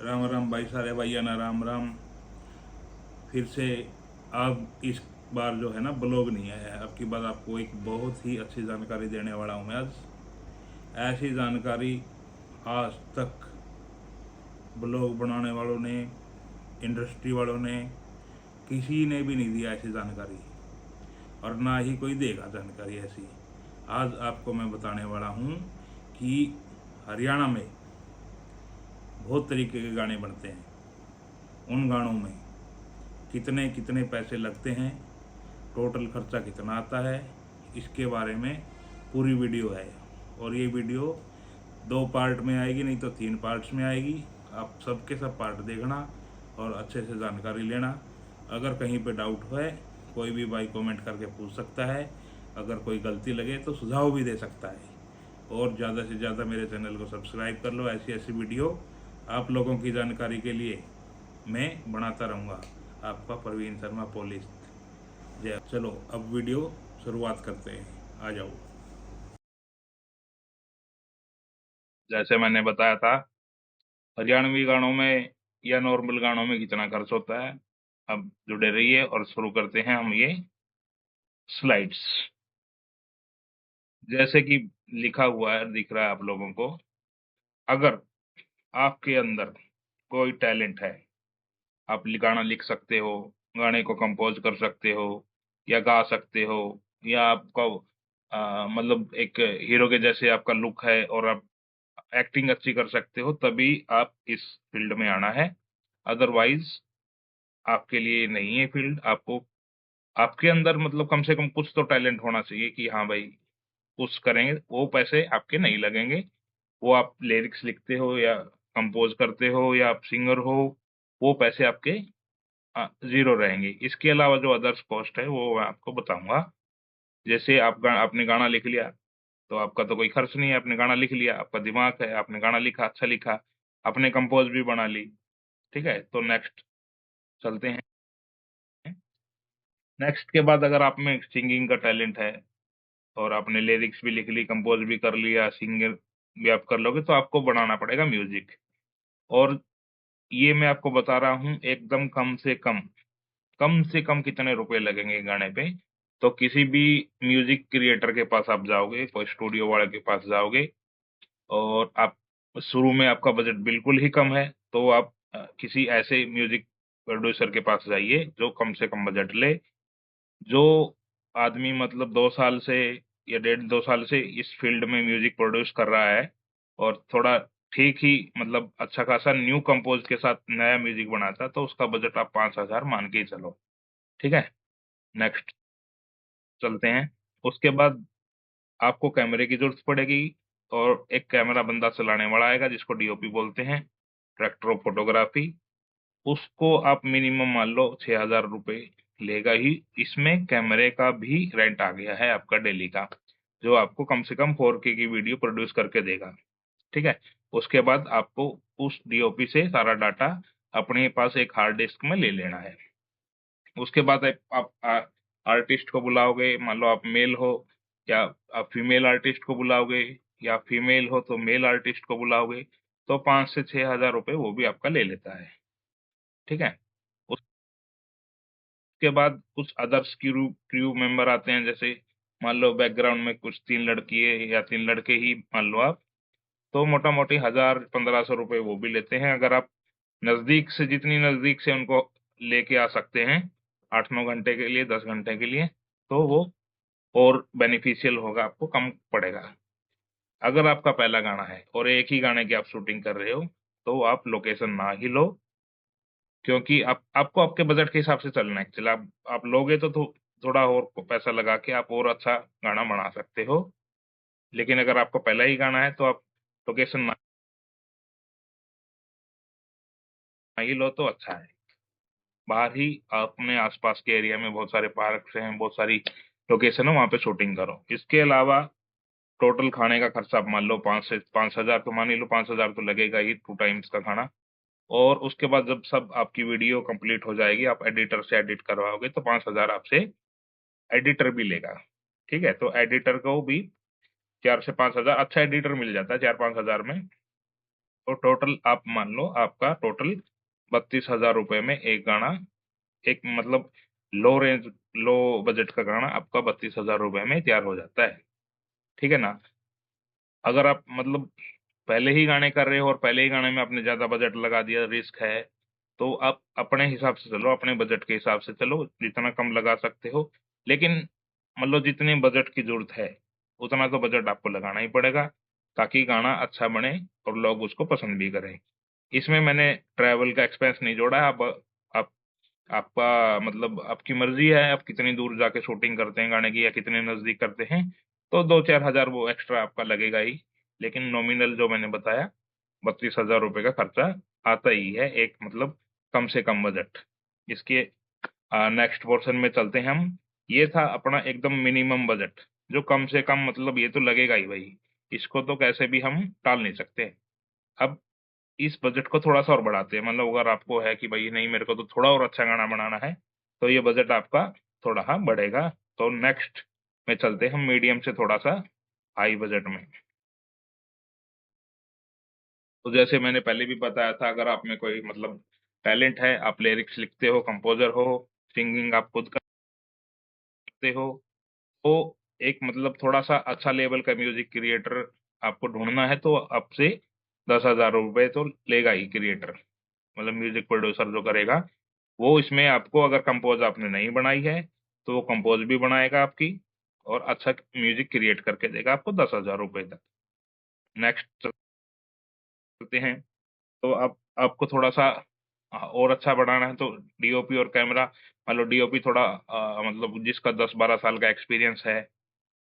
राम राम भाई, सारे भैया ना राम राम। फिर से अब इस बार जो है ना ब्लॉग नहीं आया है। अब की बार आपको एक बहुत ही अच्छी जानकारी देने वाला हूँ मैं आज। ऐसी जानकारी आज तक ब्लॉग बनाने वालों ने, इंडस्ट्री वालों ने, किसी ने भी नहीं दिया ऐसी जानकारी, और ना ही कोई देगा जानकारी ऐसी। आज आपको मैं बताने वाला हूँ कि हरियाणा में बहुत तरीके के गाने बनते हैं। उन गानों में कितने कितने पैसे लगते हैं, टोटल खर्चा कितना आता है, इसके बारे में पूरी वीडियो है। और ये वीडियो 2 पार्ट में आएगी, नहीं तो 3 पार्ट्स में आएगी। आप सबके सब पार्ट देखना और अच्छे से जानकारी लेना। अगर कहीं पे डाउट है, कोई भी भाई कमेंट करके पूछ सकता है। अगर कोई गलती लगे तो सुझाव भी दे सकता है। और ज़्यादा से ज़्यादा मेरे चैनल को सब्सक्राइब कर लो। ऐसी ऐसी वीडियो आप लोगों की जानकारी के लिए मैं बनाता रहूँगा। आपका प्रवीण शर्मा पुलिस। जय। चलो अब वीडियो शुरुआत करते हैं, आ जाओ। जैसे मैंने बताया था, हरियाणवी गानों में या नॉर्मल गानों में कितना खर्च होता है। अब जुड़े रहिए और शुरू करते हैं हम ये स्लाइड्स। जैसे कि लिखा हुआ है, दिख रहा है आप लोगों को। अगर आपके अंदर कोई टैलेंट है, आप गाना लिख सकते हो, गाने को कंपोज कर सकते हो, या गा सकते हो, या आपका मतलब एक हीरो के जैसे आपका लुक है और आप एक्टिंग अच्छी कर सकते हो, तभी आप इस फील्ड में आना है। अदरवाइज आपके लिए नहीं है फील्ड। आपको आपके अंदर मतलब कम से कम कुछ तो टैलेंट होना चाहिए कि हाँ भाई कुछ करेंगे, वो पैसे आपके नहीं लगेंगे। वो आप लिरिक्स लिखते हो या कंपोज करते हो या आप सिंगर हो, वो पैसे आपके जीरो रहेंगे। इसके अलावा जो अदर्स कॉस्ट है वो मैं आपको बताऊंगा। जैसे आपने गाना लिख लिया, तो आपका तो कोई खर्च नहीं है। आपने गाना लिख लिया, आपका दिमाग है, आपने गाना लिखा, अच्छा लिखा, आपने कंपोज भी बना ली। ठीक है, तो नेक्स्ट चलते हैं। नेक्स्ट के बाद अगर आप में सिंगिंग का टैलेंट है और आपने लिरिक्स भी लिख ली, कंपोज भी कर लिया, सिंगर भी आप कर लोगे, तो आपको बनाना पड़ेगा म्यूजिक। और ये मैं आपको बता रहा हूँ एकदम कम से कम कितने रुपए लगेंगे गाने पे। तो किसी भी म्यूजिक क्रिएटर के पास आप जाओगे, कोई स्टूडियो वाले के पास जाओगे, और आप शुरू में आपका बजट बिल्कुल ही कम है, तो आप किसी ऐसे म्यूजिक प्रोड्यूसर के पास जाइए जो कम से कम बजट ले। जो आदमी मतलब 2 साल से या 1.5 2 साल से इस फील्ड में म्यूजिक प्रोड्यूस कर रहा है, और थोड़ा ठीक ही मतलब अच्छा खासा न्यू कंपोज के साथ नया म्यूजिक बनाता है, तो उसका बजट आप 5,000 मान के ही चलो। ठीक है, नेक्स्ट चलते हैं। उसके बाद आपको कैमरे की जरूरत पड़ेगी, और एक कैमरा बंदा चलाने वाला आएगा जिसको डीओपी बोलते हैं, डायरेक्टर ऑफ फोटोग्राफी। उसको आप मिनिमम मान लो 6,000 रुपये लेगा ही। इसमें कैमरे का भी रेंट आ गया है आपका डेली का, जो आपको कम से कम 4K की वीडियो प्रोड्यूस करके देगा। ठीक है, उसके बाद आपको उस डीओपी से सारा डाटा अपने पास एक हार्ड डिस्क में ले लेना है। उसके बाद आप आर्टिस्ट को बुलाओगे, मान लो आप मेल हो, या आप फीमेल आर्टिस्ट को बुलाओगे, या फीमेल हो तो मेल आर्टिस्ट को बुलाओगे, तो 5 से 6 हजार रुपये वो भी आपका ले लेता है। ठीक है, उसके बाद कुछ अदर्स क्रू क्रू मेंबर आते हैं। जैसे मान लो बैकग्राउंड में कुछ 3 लड़की है या 3 लड़के ही मान लो आप, तो मोटा मोटी 1,000 1,500 रुपये वो भी लेते हैं। अगर आप नजदीक से, जितनी नजदीक से उनको लेके आ सकते हैं 8 9 घंटे के लिए, 10 घंटे के लिए, तो वो और बेनिफिशियल होगा, आपको कम पड़ेगा। अगर आपका पहला गाना है और एक ही गाने की आप शूटिंग कर रहे हो, तो आप लोकेशन ना ही लो, क्योंकि आपको आपके बजट के हिसाब से चलना है। एक्चुअली आप लोगे तो थोड़ा और पैसा लगा के आप और अच्छा गाना बना सकते हो। लेकिन अगर आपका पहला ही गाना है तो आप लोकेशन ना ही लो तो अच्छा है। बाहर ही अपने आसपास के एरिया में बहुत सारे पार्क हैं, बहुत सारी लोकेशन है, वहां पे शूटिंग करो। इसके अलावा टोटल खाने का खर्चा आप मान लो 5 से 5 हजार, तो मान ही लो 5 हजार तो लगेगा ही 2 टाइम्स का खाना। और उसके बाद जब सब आपकी वीडियो कंप्लीट हो जाएगी, आप एडिटर से एडिट करवाओगे, तो 5 हजार आपसे एडिटर भी लेगा। ठीक है, तो एडिटर को भी 4 से 5 हजार, अच्छा एडिटर मिल जाता है 4 5 हजार में। तो टोटल आप मान लो आपका टोटल 32,000 रुपये में एक गाना, एक मतलब लो रेंज, लो बजट का गाना आपका 32,000 रुपये में तैयार हो जाता है। ठीक है ना। अगर आप मतलब पहले ही गाने कर रहे हो और पहले ही गाने में आपने ज्यादा बजट लगा दिया, रिस्क है, तो आप अपने हिसाब से चलो, अपने बजट के हिसाब से चलो, जितना कम लगा सकते हो। लेकिन मतलब जितने बजट की जरूरत है उतना तो बजट आपको लगाना ही पड़ेगा, ताकि गाना अच्छा बने और लोग उसको पसंद भी करें। इसमें मैंने ट्रैवल का एक्सपेंस नहीं जोड़ा है। आप आपका मतलब आपकी मर्जी है, आप कितनी दूर जाके शूटिंग करते हैं गाने की या कितने नजदीक करते हैं, तो 2-4 हजार वो एक्स्ट्रा आपका लगेगा ही। लेकिन नॉमिनल जो मैंने बताया 32,000 रुपये का खर्चा आता ही है, एक मतलब कम से कम बजट। इसके नेक्स्ट पोर्शन में चलते हैं हम। ये था अपना एकदम मिनिमम बजट, जो कम से कम मतलब ये तो लगेगा ही भाई, इसको तो कैसे भी हम टाल नहीं सकते। अब इस बजट को थोड़ा सा और बढ़ाते हैं, मतलब अगर आपको है कि भाई नहीं मेरे को तो थोड़ा और अच्छा गाना बनाना है, तो ये बजट आपका थोड़ा हाँ बढ़ेगा। तो नेक्स्ट में चलते हैं हम मीडियम से थोड़ा सा हाई बजट में। तो जैसे मैंने पहले भी बताया था, अगर आप में कोई मतलब टैलेंट है, आप लिरिक्स लिखते हो, कंपोजर हो, सिंगिंग आप खुद करते हो, तो एक मतलब थोड़ा सा अच्छा लेवल का म्यूजिक क्रिएटर आपको ढूंढना है, तो आपसे 10,000 रुपये तो लेगा ही क्रिएटर, मतलब म्यूजिक प्रोड्यूसर जो करेगा वो। इसमें आपको अगर कंपोज आपने नहीं बनाई है तो वो कंपोज भी बनाएगा आपकी, और अच्छा म्यूजिक क्रिएट करके देगा आपको 10,000 रुपये तक। नेक्स्ट चलते हैं। तो आप आपको थोड़ा सा और अच्छा बढ़ाना है, तो डीओपी और कैमरा, मान लो डीओपी थोड़ा मतलब जिसका 10-12 साल का एक्सपीरियंस है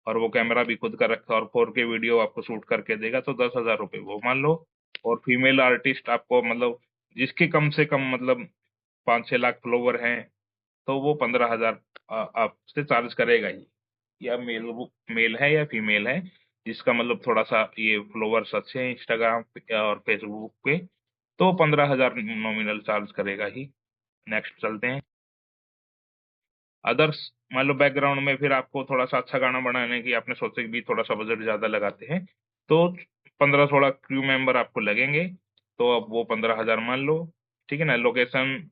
और वो कैमरा भी खुद का रखा और 4K वीडियो आपको शूट करके देगा, तो 10,000 रुपये वो मान लो। और फीमेल आर्टिस्ट आपको मतलब जिसके कम से कम मतलब 5-6 लाख फॉलोवर हैं, तो वो 15,000 आपसे चार्ज करेगा ही। या मेल है या फीमेल है, जिसका मतलब थोड़ा सा ये फॉलोवर्स अच्छे हैं इंस्टाग्राम पे और फेसबुक पे, तो 15,000 नॉमिनल चार्ज करेगा ही। नेक्स्ट चलते हैं। अदर्स, मान लो बैकग्राउंड में फिर आपको थोड़ा सा अच्छा गाना बनाने की आपने सोचा कि भी थोड़ा सा बजट ज्यादा लगाते हैं, तो 15-16 क्रू मेंबर आपको लगेंगे, तो अब वो 15,000 मान लो। ठीक है ना। लोकेशन,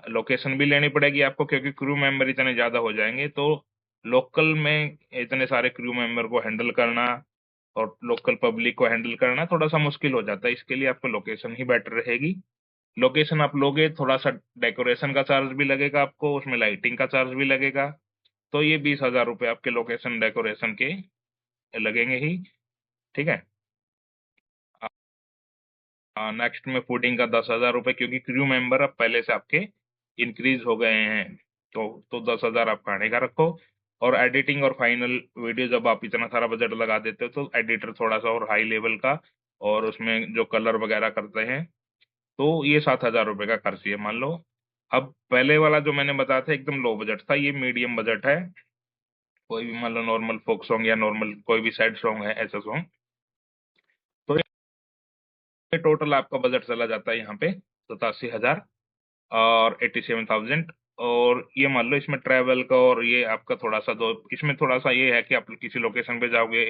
लोकेशन भी लेनी पड़ेगी आपको, क्योंकि क्रू मेंबर इतने ज्यादा हो जाएंगे तो लोकल में इतने सारे क्रू मेंबर को हैंडल करना और लोकल पब्लिक को हैंडल करना थोड़ा सा मुश्किल हो जाता है। इसके लिए आपको लोकेशन ही बेटर रहेगी। लोकेशन आप लोगे, थोड़ा सा डेकोरेशन का चार्ज भी लगेगा आपको, उसमें लाइटिंग का चार्ज भी लगेगा, तो ये 20,000 रुपये आपके लोकेशन डेकोरेशन के लगेंगे ही। ठीक है। नेक्स्ट में फूडिंग का 10,000 रुपये, क्योंकि क्रू मेंबर अब पहले से आपके इंक्रीज हो गए हैं, तो 10,000 आप खाने का रखो। और एडिटिंग और फाइनल वीडियो, जब आप इतना सारा बजट लगा देते हो तो एडिटर थोड़ा सा और हाई लेवल का, और उसमें जो कलर वगैरह करते हैं, तो ये 7,000 रुपये का खर्च है मान लो। अब पहले वाला जो मैंने बताया था एकदम लो बजट था, ये मीडियम बजट है। कोई भी मान लो नॉर्मल फोक सॉन्ग या नॉर्मल कोई भी सैड सॉन्ग है, ऐसा सॉन्ग, तो ये टोटल आपका बजट चला जाता है यहाँ पे 87,000 और 87,000। और ये मान लो इसमें ट्रैवल का और ये आपका थोड़ा सा, दो इसमें थोड़ा सा ये है कि आप किसी लोकेशन पे जाओगे,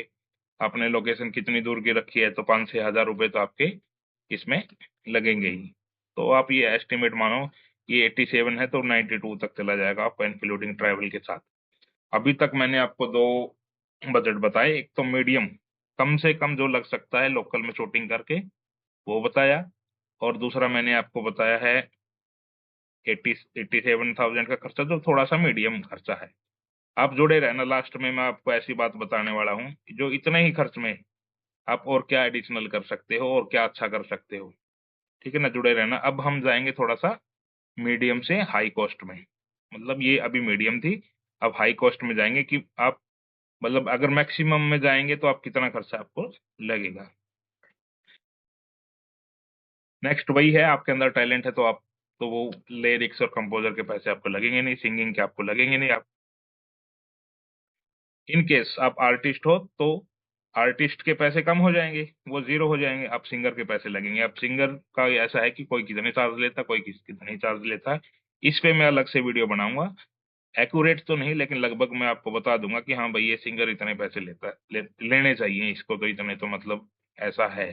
आपने लोकेशन कितनी दूर की रखी है, तो 5-6 हजार रुपये तो आपके इसमें लगेंगे ही। तो आप ये एस्टिमेट मानो, ये 87 है तो 92 तक चला जाएगा आपका इंक्लूडिंग ट्रैवल के साथ। अभी तक मैंने आपको दो बजट बताए, एक तो मीडियम, कम से कम जो लग सकता है लोकल में शूटिंग करके, वो बताया। और दूसरा मैंने आपको बताया है 87,000 का खर्चा, जो थोड़ा सा मीडियम खर्चा है। आप जुड़े रहना, लास्ट में मैं आपको ऐसी बात बताने वाला हूँ कि जो इतने ही खर्च में आप और क्या एडिशनल कर सकते हो और क्या अच्छा कर सकते हो। ठीक है ना, जुड़े रहना। अब हम जाएंगे थोड़ा सा मीडियम से हाई कॉस्ट में, मतलब ये अभी मीडियम थी, अब हाई कॉस्ट में जाएंगे कि आप मतलब अगर मैक्सिमम में जाएंगे तो आप कितना खर्चा आपको लगेगा। नेक्स्ट वही है, आपके अंदर टैलेंट है तो आप, तो वो लिरिक्स और कंपोजर के पैसे आपको लगेंगे नहीं, सिंगिंग के आपको लगेंगे नहीं। आप इन केस आप आर्टिस्ट हो तो आर्टिस्ट के पैसे कम हो जाएंगे, वो जीरो हो जाएंगे, आप सिंगर के पैसे लगेंगे। अब सिंगर का ऐसा है कि कोई कितने चार्ज लेता है, कोई कितने चार्ज लेता है, इस पे मैं अलग से वीडियो बनाऊंगा। एक्यूरेट तो नहीं, लेकिन लगभग मैं आपको बता दूंगा कि हाँ भाई ये सिंगर इतने पैसे लेता है, लेने चाहिए इसको, तो इतने तो मतलब ऐसा है।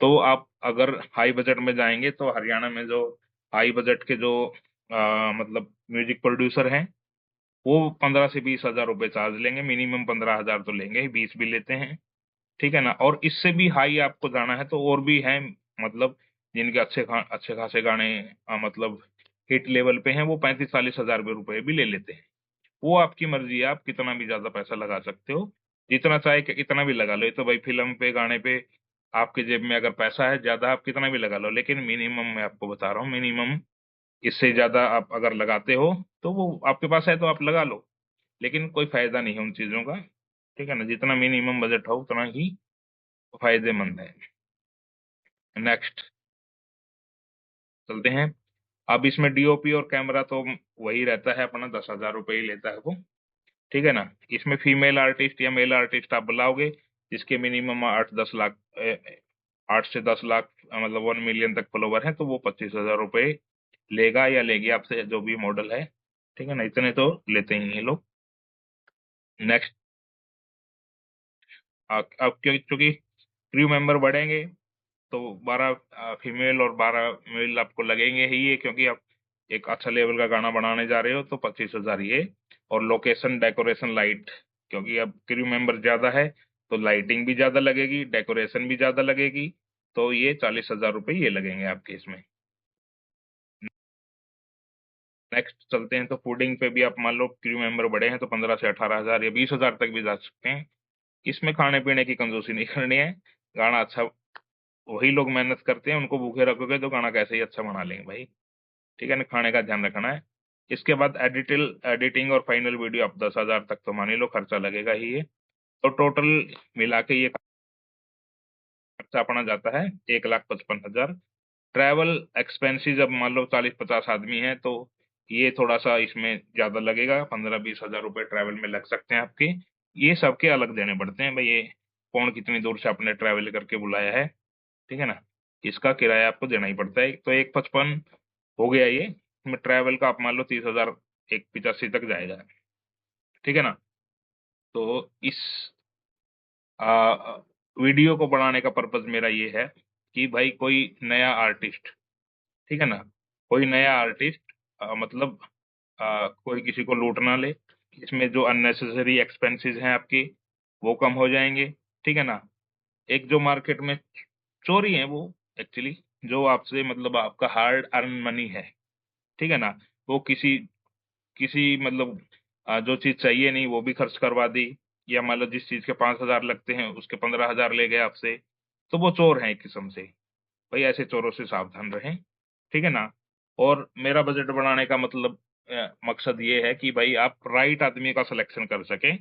तो आप अगर हाई बजट में जाएंगे तो हरियाणा में जो हाई बजट के जो मतलब म्यूजिक प्रोड्यूसर हैं, वो 15 से 20 हजार रुपये चार्ज लेंगे, मिनिमम 15 हजार तो लेंगे ही, 20 भी लेते हैं, ठीक है ना। और इससे भी हाई आपको जाना है तो और भी हैं, मतलब जिनके अच्छे खासे गाने मतलब हिट लेवल पे हैं, वो 35-40 हजार रुपये भी ले लेते हैं। वो आपकी मर्जी है, आप कितना भी ज्यादा पैसा लगा सकते हो, जितना चाहे कि इतना भी लगा लो। ये तो भाई फिल्म पे गाने पे आपके जेब में अगर पैसा है ज्यादा, आप कितना भी लगा लो, लेकिन मिनिमम मैं आपको बता रहा हूँ, मिनिमम इससे ज्यादा आप अगर लगाते हो तो वो आपके पास है तो आप लगा लो, लेकिन कोई फायदा नहीं है उन चीजों का, ठीक है ना। जितना मिनिमम बजट हो उतना ही फायदेमंद है। नेक्स्ट चलते हैं। अब इसमें डीओपी और कैमरा तो वही रहता है अपना, 10 हजार रुपये ही लेता है वो, ठीक है ना। इसमें फीमेल आर्टिस्ट या मेल आर्टिस्ट आप बुलाओगे जिसके मिनिमम 8-10 लाख 8 से 10 लाख मतलब 1 मिलियन तक फॉलोवर है, तो वो 25 हजार रुपये लेगा या लेगी आपसे, जो भी मॉडल है, ठीक है ना। इतने तो लेते ही हैं लोग। नेक्स्ट, अब क्योंकि क्रू मेंबर बढ़ेंगे तो 12 फीमेल और 12 मेल आपको लगेंगे ही ये, क्योंकि आप एक अच्छा लेवल का गाना बनाने जा रहे हो, तो 25 हजार ये। और लोकेशन डेकोरेशन लाइट, क्योंकि अब क्रू मेंबर ज्यादा है तो लाइटिंग भी ज्यादा लगेगी, डेकोरेशन भी ज्यादा लगेगी, तो ये 40 हजार रुपये ये लगेंगे आपके इसमें। नेक्स्ट चलते हैं, तो फूडिंग पे भी आप मान लो क्रू मेंबर बड़े हैं तो 15 से 18 हजार या 20 हजार तक भी जा सकते हैं। इसमें खाने पीने की कंजूसी नहीं करनी है, गाना अच्छा, वही लोग मेहनत करते हैं, उनको भूखे रखोगे तो गाना कैसे ही अच्छा बना लेंगे भाई, ठीक है ना। खाने का ध्यान रखना है। इसके बाद एडिटिंग और फाइनल वीडियो आप 10 हजार तक तो मान ही लो खर्चा लगेगा ही ये। तो टोटल मिला के ये खर्चा अपना जाता है 1,55,000। ट्रैवल एक्सपेंसेस अब मान लो 40-50 आदमी है तो ये थोड़ा सा इसमें ज्यादा लगेगा, 15-20 हजार रुपये ट्रैवल में लग सकते हैं आपके। ये सबके अलग देने पड़ते हैं भाई, ये कौन कितनी दूर से आपने ट्रैवल करके बुलाया है, ठीक है ना। इसका किराया आपको देना ही पड़ता है। तो 1,55 हो गया ये, इसमें ट्रैवल का आप मान लो 30 हजार 1,85 तक जाएगा, ठीक है ना। तो इस आ, वीडियो को बढ़ाने का पर्पज मेरा ये है कि भाई कोई नया आर्टिस्ट, ठीक है ना, कोई नया आर्टिस्ट मतलब कोई किसी को लूट ना ले। इसमें जो अननेसेसरी एक्सपेंसेस हैं आपके वो कम हो जाएंगे, ठीक है ना। एक जो मार्केट में चोरी है वो एक्चुअली जो आपसे मतलब आपका हार्ड अर्न मनी है, ठीक है ना, वो किसी किसी मतलब जो चीज चाहिए नहीं वो भी खर्च करवा दी, या मान लो जिस चीज के 5 हजार लगते हैं उसके 15 हजार ले गए आपसे, तो वो चोर हैं एक किस्म से। भाई ऐसे चोरों से सावधान रहें, ठीक है ना। और मेरा बजट बढ़ाने का मतलब मकसद ये है कि भाई आप राइट आदमी का सिलेक्शन कर सकें।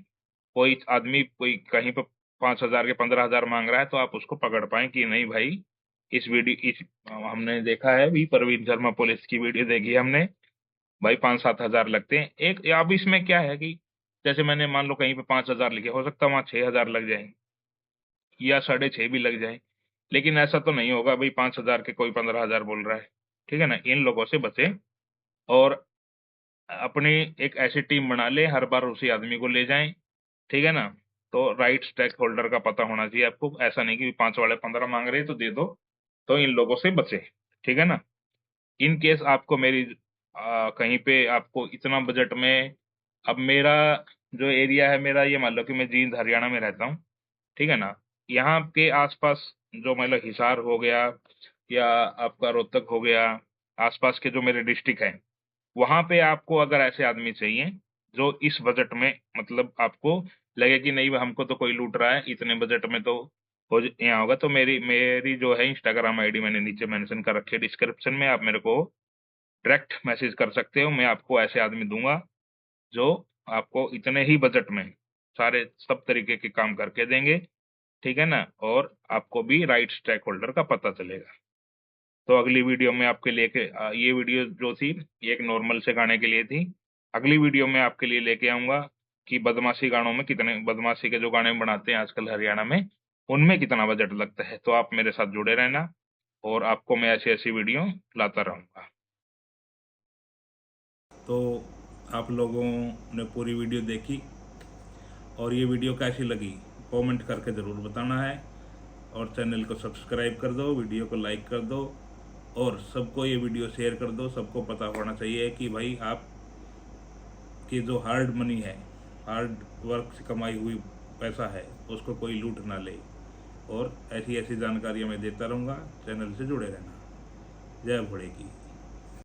कोई आदमी कोई कहीं पर 5 हजार के 15 हजार मांग रहा है तो आप उसको पकड़ पाए कि नहीं भाई, इस वीडियो इस हमने देखा है भी, परवीन शर्मा पुलिस की वीडियो देखी है हमने, भाई 5-7 हजार लगते हैं एक। अब इसमें क्या है कि जैसे मैंने मान लो कहीं पे 5 हजार लिखे, हो सकता है वहां 6 हजार लग जाए या 6.5 भी लग जाए, लेकिन ऐसा तो नहीं होगा भाई 5 हजार के कोई 15 हजार बोल रहा है, ठीक है ना। इन लोगों से बचे और अपनी एक ऐसी टीम बना ले, हर बार उसी आदमी को ले जाएं, ठीक है ना। तो राइट स्टेक होल्डर का पता होना चाहिए आपको, ऐसा नहीं कि 5 वाले 15 मांग रहे हैं तो दे दो, तो इन लोगों से बचे, ठीक है ना। इन केस आपको मेरी कहीं पे आपको इतना बजट में, अब मेरा जो एरिया है मेरा, ये मान लो कि मैं जींद हरियाणा में रहता हूँ, ठीक है ना। यहाँ के आसपास जो मतलब हिसार हो गया या आपका रोहतक हो गया, आसपास के जो मेरे डिस्ट्रिक्ट हैं, वहां पे आपको अगर ऐसे आदमी चाहिए जो इस बजट में मतलब आपको लगे कि नहीं हमको तो कोई लूट रहा है, इतने बजट में तो यहाँ होगा, तो मेरी मेरी जो है इंस्टाग्राम आईडी मैंने नीचे मेंशन कर रखी है डिस्क्रिप्शन में, आप मेरे को डायरेक्ट मैसेज कर सकते हो। मैं आपको ऐसे आदमी दूंगा जो आपको इतने ही बजट में सारे सब तरीके के काम करके देंगे, ठीक है ना। और आपको भी राइट स्टेक होल्डर का पता चलेगा। तो अगली वीडियो में आपके लेके ये वीडियो जो थी ये एक नॉर्मल से गाने के लिए थी। अगली वीडियो में आपके लिए लेके आऊंगा कि बदमाशी गानों में कितने, बदमाशी के जो गाने बनाते हैं आजकल हरियाणा में, उनमें कितना बजट लगता है। तो आप मेरे साथ जुड़े रहना और आपको मैं ऐसी ऐसी वीडियो लाता रहूंगा। तो आप लोगों ने पूरी वीडियो देखी और ये वीडियो कैसी लगी कमेंट करके ज़रूर बताना है। और चैनल को सब्सक्राइब कर दो, वीडियो को लाइक कर दो और सबको ये वीडियो शेयर कर दो। सबको पता होना चाहिए कि भाई आप की जो हार्ड मनी है, हार्ड वर्क से कमाई हुई पैसा है, उसको कोई लूट ना ले। और ऐसी ऐसी जानकारियाँ मैं देता रहूँगा, चैनल से जुड़े रहना। जय भोले की।